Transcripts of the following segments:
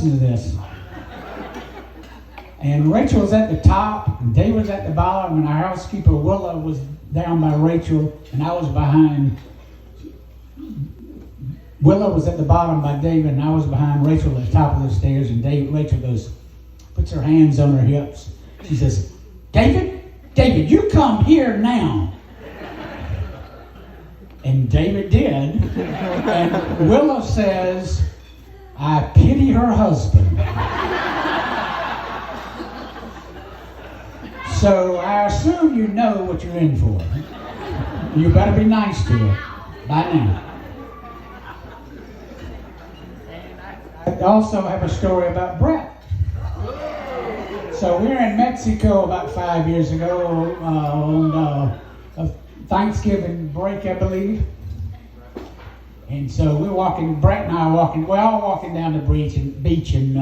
listen to this. And Rachel was at the top, and David was at the bottom, and our housekeeper Willa was down by Rachel, and I was behind. Willa was at the bottom by David, and I was behind Rachel at the top of the stairs, and Rachel puts her hands on her hips. She says, David, you come here now. And David did. And Willa says, I pity her husband. So I assume you know what you're in for. You better be nice to her by now. I also have a story about Brett. So we were in Mexico about 5 years ago on Thanksgiving break, I believe. And so we're walking, we're all walking down the beach, and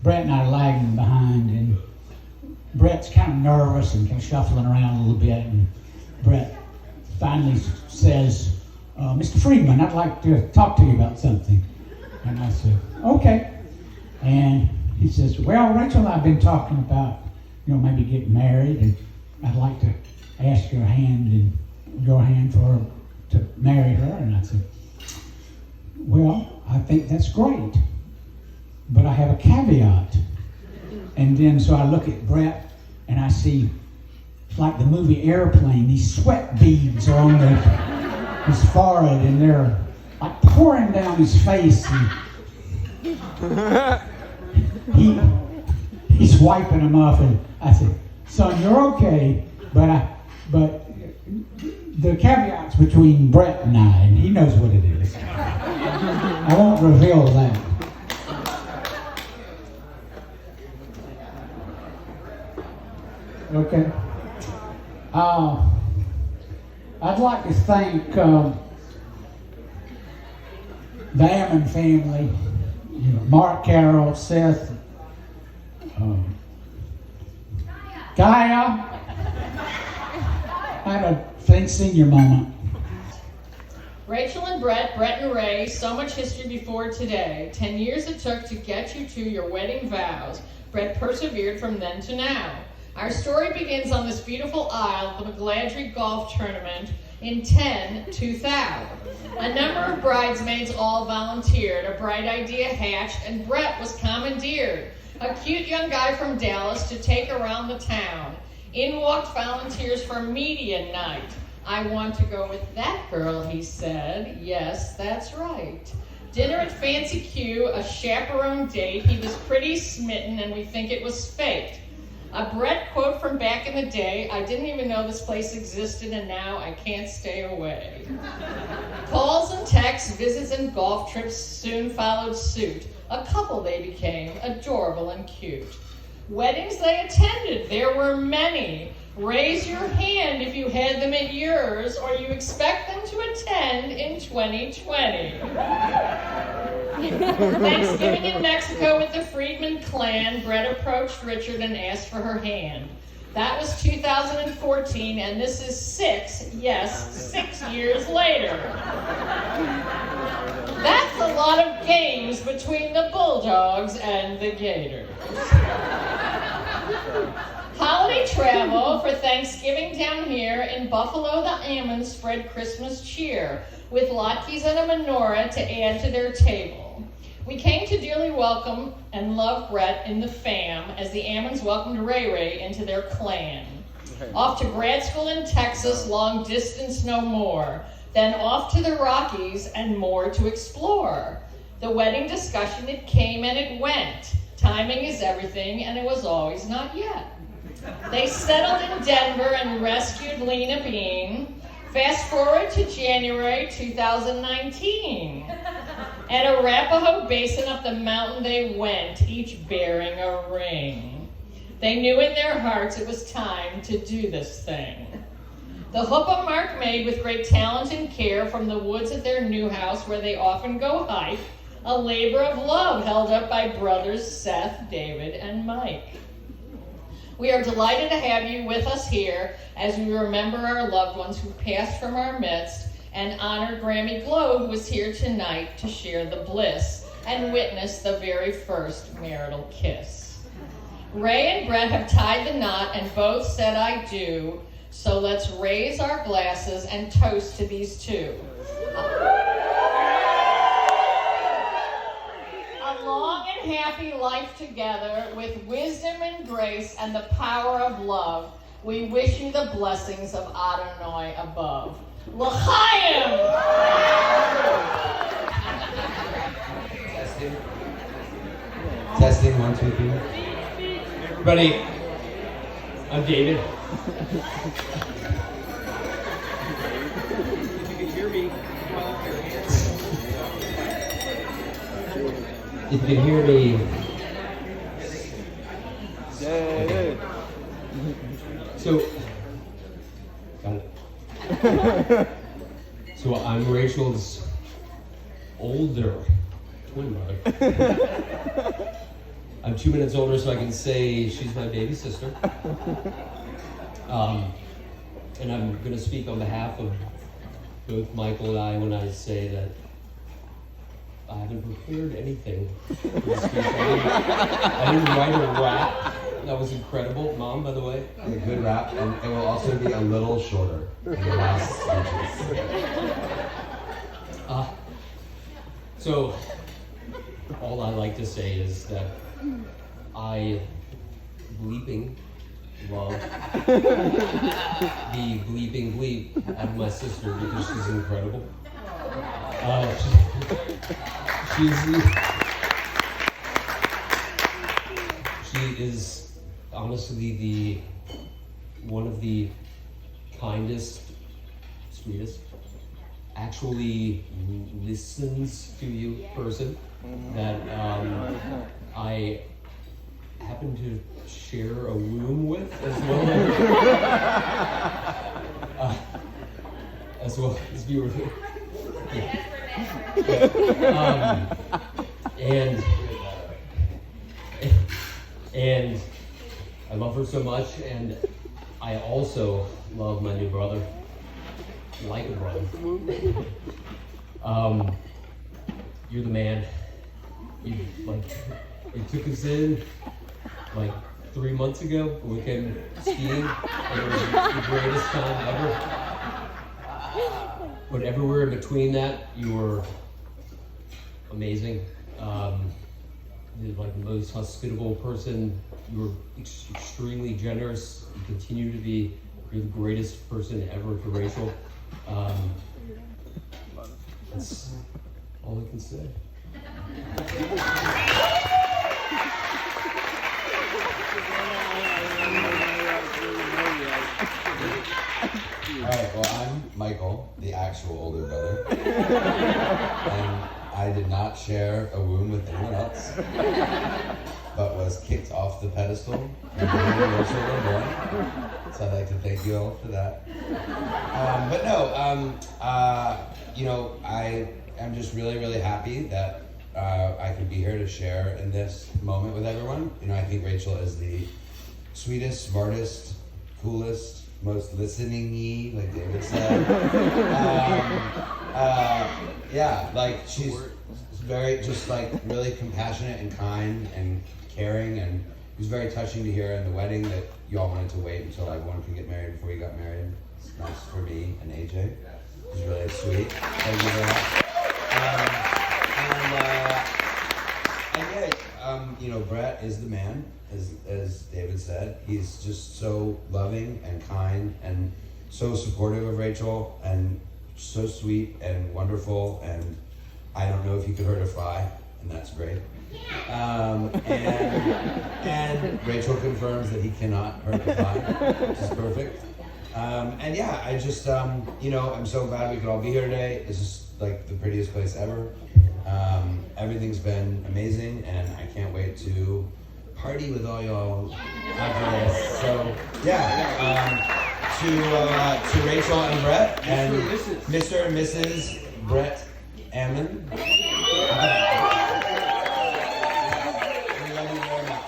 Brett and I are lagging behind, and Brett's kind of nervous and kind of shuffling around a little bit, and Brett finally says, Mr. Friedman, I'd like to talk to you about something. And I said, okay. And he says, well, Rachel and I have been talking about, maybe getting married, and I'd like to ask your hand for her to marry her. And I said, well, I think that's great, but I have a caveat. And then so I look at Brett, and I see, like the movie Airplane, these sweat beads are on his forehead, and they're like pouring down his face. And he's wiping them off, and I said, son, you're okay, but the caveat's between Brett and I, and he knows what it is. I won't reveal that. Okay. I'd like to thank the Ammon family, Mark, Carol, Seth, Gaia. I had a senior moment. Rachel and Brett and Ray, so much history before today. 10 years it took to get you to your wedding vows. Brett persevered from then to now. Our story begins on this beautiful isle of the McGladrey Golf Tournament in 2000. A number of bridesmaids all volunteered, a bright idea hatched, and Brett was commandeered, a cute young guy from Dallas, to take around the town. In walked volunteers for media night. I want to go with that girl, he said. Yes, that's right. Dinner at Fancy Q, a chaperone date. He was pretty smitten, and we think it was faked. A Brett quote from back in the day, I didn't even know this place existed, and now I can't stay away. Calls and texts, visits and golf trips soon followed suit. A couple they became, adorable and cute. Weddings they attended, there were many. Raise your hand if you had them at yours, or you expect them to attend in 2020. Thanksgiving in Mexico with the Friedman clan, Brett approached Richard and asked for her hand. That was 2014, and this is 6 years later. That's a lot of games between the Bulldogs and the Gators. Holiday travel for Thanksgiving down here in Buffalo, the Ammons spread Christmas cheer with latkes and a menorah to add to their table. We came to dearly welcome and love Brett in the fam as the Ammons welcomed Ray into their clan. Off to grad school in Texas, long distance no more. Then off to the Rockies and more to explore. The wedding discussion, it came and it went. Timing is everything, and it was always not yet. They settled in Denver and rescued Lena Bean. Fast forward to January 2019. At Arapahoe Basin up the mountain they went, each bearing a ring. They knew in their hearts it was time to do this thing. The chuppah mark made with great talent and care from the woods at their new house where they often go hike, a labor of love held up by brothers Seth, David, and Mike. We are delighted to have you with us here as we remember our loved ones who passed from our midst and honor Grammy Glow, who is here tonight to share the bliss. and witness the very first marital kiss. Ray and Brett have tied the knot and both said I do, so let's raise our glasses and toast to these two. A long and happy life together with wisdom and grace and the power of love. We wish you the blessings of Adonai above. L'chaim! Testing, 1, 2, 3. Everybody, I'm David. If you can hear me, if you can hear me. Okay. So, got it. So I'm Rachel's older twin brother. I'm 2 minutes older, so I can say she's my baby sister. And I'm going to speak on behalf of both Michael and I when I say that I haven't prepared anything for this speech. I didn't write a rap. That was incredible. Mom, by the way. A good rap, and it will also be a little shorter than the last speeches. So, all I like to say is that I bleeping love the bleeping bleep out of my sister because she's incredible. She is honestly one of the kindest, sweetest, actually listens to you person that I happen to share a room with as well as be with her. And I love her so much, and I also love my new brother, like a brother. You're the man. You took us in 3 months ago. We came skiing, and it was the greatest time ever. But everywhere in between that, you were amazing. You're the most hospitable person. You were extremely generous. You continue to be. You're the greatest person ever to Rachel. That's all I can say. Alright, well, I'm Michael, the actual older brother. And I did not share a womb with anyone else, but was kicked off the pedestal when Rachel were born. So I'd like to thank you all for that. But no, I am just really, really happy that I could be here to share in this moment with everyone. I think Rachel is the sweetest, smartest, coolest, most listening-y, like David said. She's very, really compassionate and kind and caring, and it was very touching to hear in the wedding that you all wanted to wait until everyone could get married before you got married. It's nice for me and AJ. It was really sweet. Thank you very much. Brett is the man, as David said. He's just so loving and kind and so supportive of Rachel and so sweet and wonderful, and I don't know if he could hurt a fly, and that's great. And Rachel confirms that he cannot hurt a fly, which is perfect. I just, I'm so glad we could all be here today. It's just the prettiest place ever. Everything's been amazing, and I can't wait to party with all y'all after this. So, to Rachel and Brett, and Mr. and Mrs. Brett Ammon. We love you very much.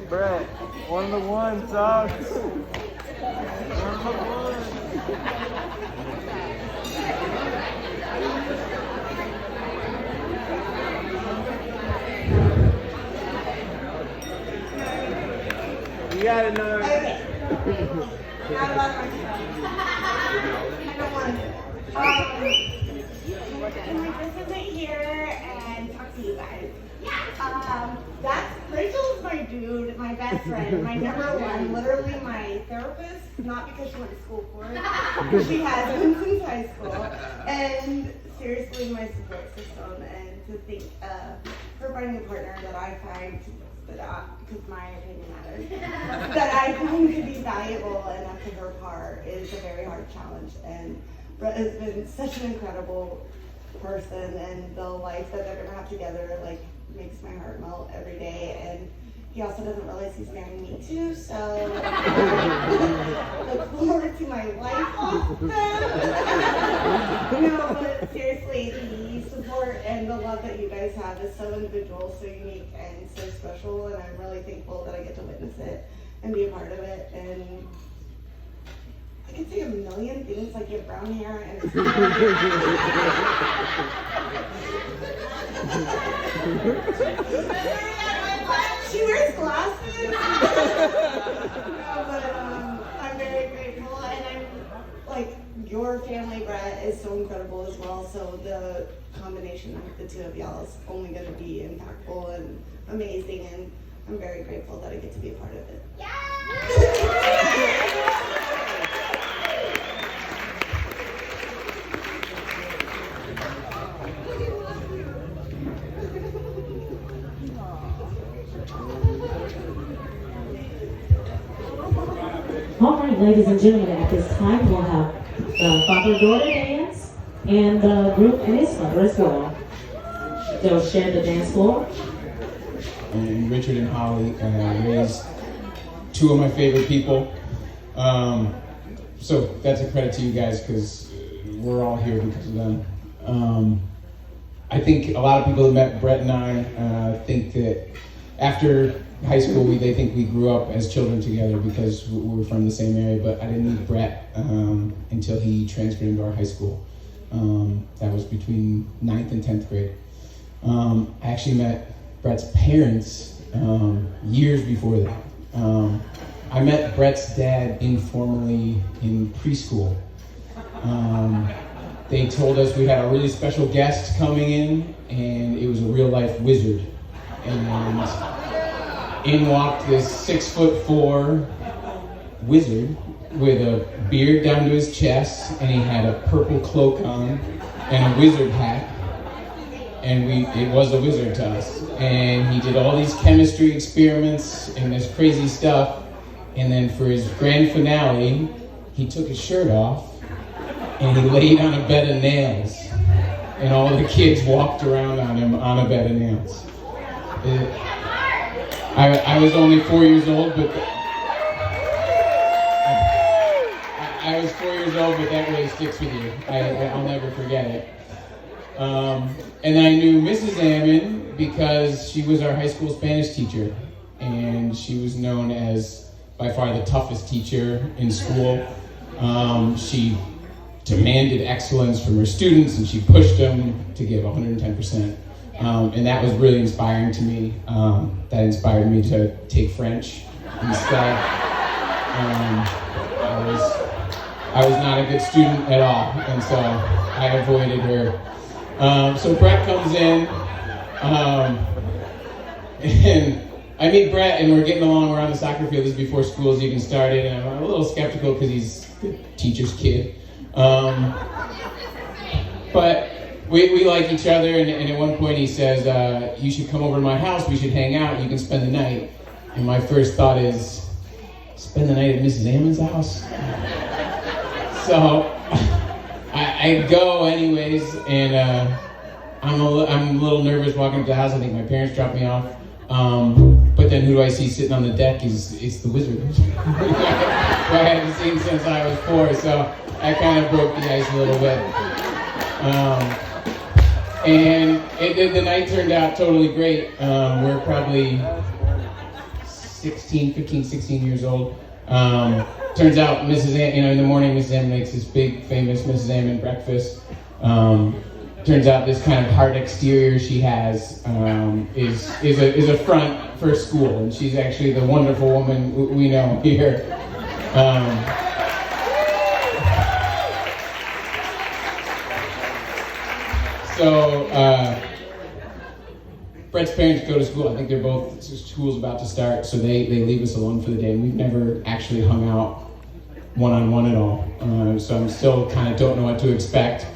Brett, one of the ones, dog. You gotta know. Okay. Not about myself. I don't want to. Can I just sit here and talk to you guys? That's Rachel's my dude, my best friend, my number one, literally my therapist. Not because she went to school for it, she has been since high school. And seriously, my support system. And to think her finding a partner that I find because my opinion matters, that I find to be valuable and up to her par is a very hard challenge. And Brett has been such an incredible person, and the life that they're gonna have together like makes my heart melt every day. And he also doesn't realize he's marrying me too, so look forward to my life off them. No, but seriously, the support and the love that you guys have is so individual, so unique, and so special, and I'm really thankful that I get to witness it and be a part of it. And I could say a million things, like you have brown hair and it's she wears glasses. No, but I'm very grateful, and I'm like, your family, Brett, is so incredible as well. So the combination of the two of y'all is only going to be impactful and amazing, and I'm very grateful that I get to be a part of it. All right, ladies and gentlemen, at this time we'll have the father-daughter dance and the group and his mother as well. They'll share the dance floor. And Richard and Holly raised two of my favorite people. So that's a credit to you guys, because we're all here because of them. I think a lot of people that met Brett and I think that after high school, they think we grew up as children together because we were from the same area, but I didn't meet Brett until he transferred into our high school. That was between 9th and 10th grade. I actually met Brett's parents years before that. I met Brett's dad informally in preschool. They told us we had a really special guest coming in, and it was a real-life wizard. And in walked this 6'4" wizard with a beard down to his chest, and he had a purple cloak on and a wizard hat. And it was a wizard to us. And he did all these chemistry experiments and this crazy stuff. And then for his grand finale, he took his shirt off and he laid on a bed of nails. And all the kids walked around on him on a bed of nails. I was only 4 years old, but I was 4 years old, but that really sticks with you. I'll never forget it. And I knew Mrs. Ammon because she was our high school Spanish teacher, and she was known as by far the toughest teacher in school. She demanded excellence from her students, and she pushed them to give 110%. And that was really inspiring to me. That inspired me to take French instead. I was not a good student at all, and so I avoided her. So Brett comes in, and I meet Brett, and we're getting along. We're on the soccer field. This is before school's even started, and I'm a little skeptical because he's the teacher's kid. But we like each other, and at one point he says, you should come over to my house, we should hang out, you can spend the night. And my first thought is, spend the night at Mrs. Ammon's house? So I go anyways, and I'm a little nervous walking up to the house. I think my parents dropped me off. But then who do I see sitting on the deck? It's the wizard, who I haven't seen since I was 4, so I kind of broke the ice a little bit. And the night turned out totally great. We're probably 15, 16 years old. Turns out Mrs. in the morning, Mrs. Ammon makes this big, famous Mrs. Ammon breakfast. Turns out this kind of hard exterior she has is a front for school, and she's actually the wonderful woman we know here. Brett's parents go to school. I think they're both, school's about to start, so they leave us alone for the day. And we've never actually hung out one-on-one at all. So I'm still kind of don't know what to expect.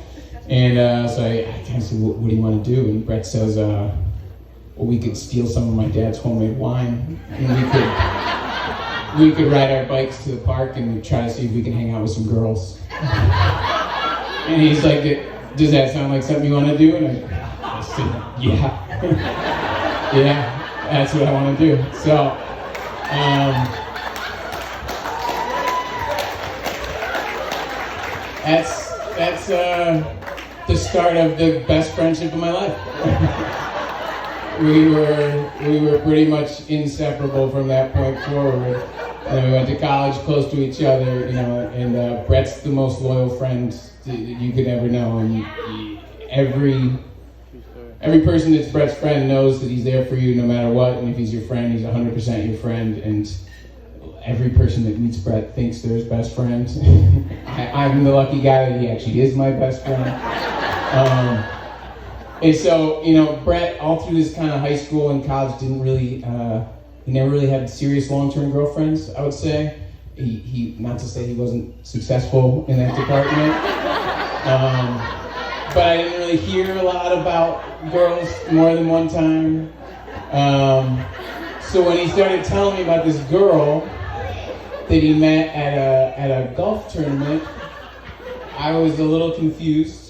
And so I kind of said, what do you want to do? And Brett says, well, we could steal some of my dad's homemade wine. And we could ride our bikes to the park and try to see if we can hang out with some girls. And he's like, does that sound like something you want to do? And I said, yeah. Yeah, that's what I want to do. So, that's the start of the best friendship of my life. we were pretty much inseparable from that point forward. And we went to college close to each other, and Brett's the most loyal friend that you could ever know. And every person that's Brett's friend knows that he's there for you no matter what, and if he's your friend, he's 100% your friend, and every person that meets Brett thinks they're his best friend. I'm the lucky guy that he actually is my best friend. And so, Brett, all through this kind of high school and college, he never really had serious long-term girlfriends, I would say. He not to say he wasn't successful in that department. But I didn't really hear a lot about girls more than one time. So when he started telling me about this girl that he met at a golf tournament, I was a little confused.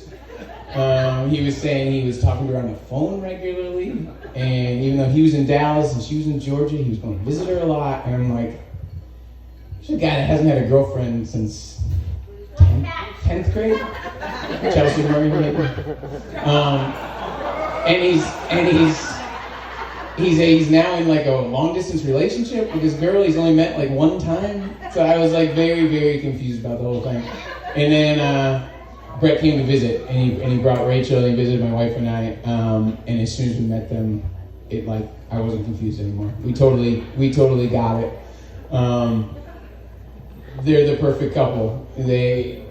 He was saying he was talking to her on the phone regularly, and even though he was in Dallas and she was in Georgia, he was going to visit her a lot. And I'm like, she's a guy that hasn't had a girlfriend since 10th grade? Chelsea Murray, maybe. He's now in like a long distance relationship with this girl he's only met like one time. So I was like very, very confused about the whole thing. And then Brett came to visit, and he brought Rachel, and he visited my wife and I. And as soon as we met them, I wasn't confused anymore. We totally got it. They're the perfect couple. They,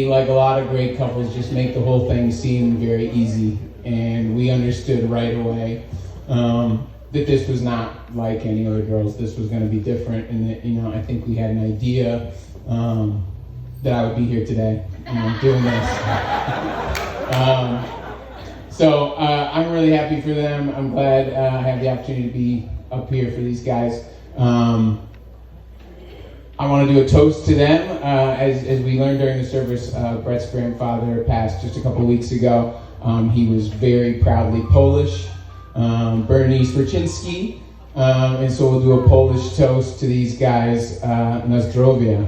like a lot of great couples, just make the whole thing seem very easy. And we understood right away that this was not like any other girls. This was going to be different. And that, I think we had an idea that I would be here today, doing this. So I'm really happy for them. I'm glad I have the opportunity to be up here for these guys. I want to do a toast to them. As we learned during the service, Brett's grandfather passed just a couple weeks ago. He was very proudly Polish, Bernice Raczynski. And so we'll do a Polish toast to these guys, na zdrowie.